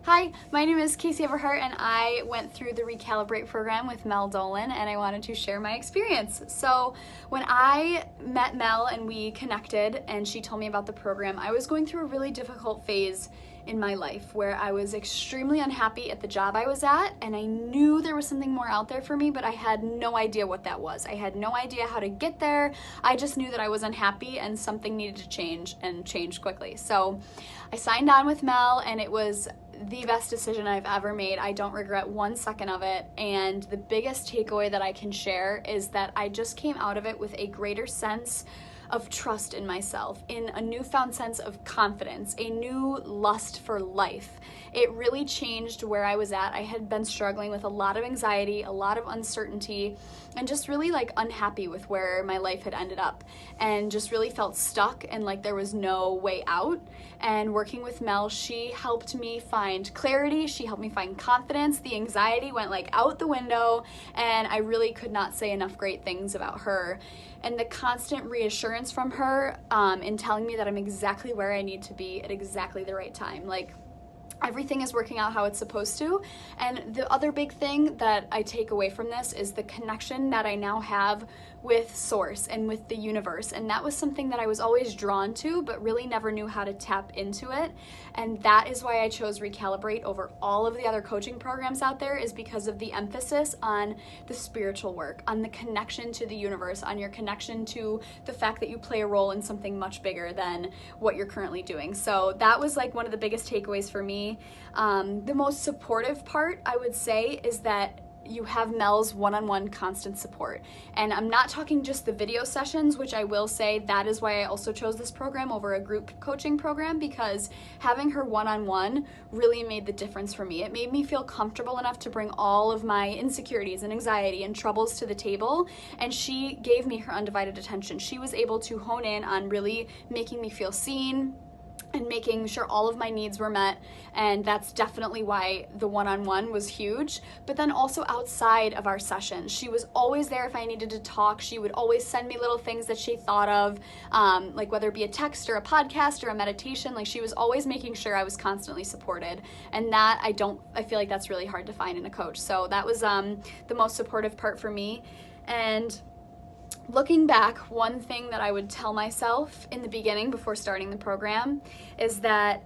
Hi, my name is Casey Everhart and I went through the Recalibrate program with Mel Dolan and I wanted to share my experience. So when I met Mel and we connected and she told me about the program, I was going through a really difficult phase in my life where I was extremely unhappy at the job I was at, and I knew there was something more out there for me, but I had no idea what that was. I had no idea how to get there. I just knew that I was unhappy and something needed to change, and change quickly. So I signed on with Mel and it was the best decision I've ever made. I don't regret 1 second of it, and the biggest takeaway that I can share is that I just came out of it with a greater sense of trust in myself, in a newfound sense of confidence, a new lust for life. It really changed where I was at. I had been struggling with a lot of anxiety, a lot of uncertainty, and just really unhappy with where my life had ended up, and just really felt stuck and like there was no way out. And working with Mel, she helped me find clarity, she helped me find confidence. The anxiety went out the window, and I really could not say enough great things about her. And the constant reassurance from her in telling me that I'm exactly where I need to be at exactly the right time. Everything is working out how it's supposed to. And the other big thing that I take away from this is the connection that I now have with Source and with the universe. And that was something that I was always drawn to, but really never knew how to tap into it. And that is why I chose Recalibrate over all of the other coaching programs out there, is because of the emphasis on the spiritual work, on the connection to the universe, on your connection to the fact that you play a role in something much bigger than what you're currently doing. So that was one of the biggest takeaways for me. The most supportive part, I would say, is that you have Mel's one-on-one constant support. And I'm not talking just the video sessions, which I will say that is why I also chose this program over a group coaching program, because having her one-on-one really made the difference for me. It made me feel comfortable enough to bring all of my insecurities and anxiety and troubles to the table, and she gave me her undivided attention. She was able to hone in on really making me feel seen and making sure all of my needs were met, and that's definitely why the one-on-one was huge. But then also outside of our sessions, she was always there if I needed to talk. She would always send me little things that she thought of, whether it be a text or a podcast or a meditation. She was always making sure I was constantly supported, and that I feel like that's really hard to find in a coach. So that was the most supportive part for me. And looking back, one thing that I would tell myself in the beginning before starting the program is that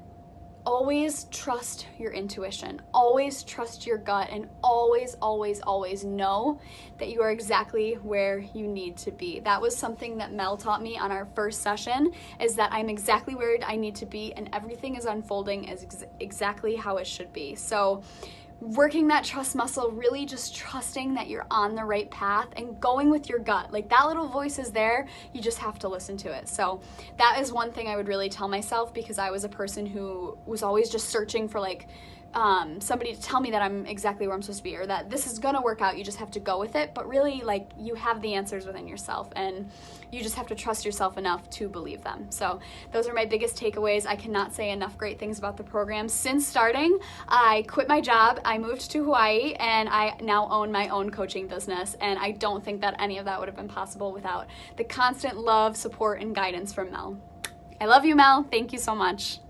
always trust your intuition, always trust your gut, and always, always, always know that you are exactly where you need to be. That was something that Mel taught me on our first session, is that I'm exactly where I need to be and everything is unfolding as exactly how it should be. So working that trust muscle, really just trusting that you're on the right path and going with your gut. That little voice is there, you just have to listen to it. So that is one thing I would really tell myself, because I was a person who was always just searching for somebody to tell me that I'm exactly where I'm supposed to be, or that this is gonna work out, you just have to go with it. But really, you have the answers within yourself, and you just have to trust yourself enough to believe them. So those are my biggest takeaways. I cannot say enough great things about the program. Since starting, I quit my job, I moved to Hawaii, and I now own my own coaching business, and I don't think that any of that would have been possible without the constant love, support, and guidance from Mel. I love you, Mel. Thank you so much.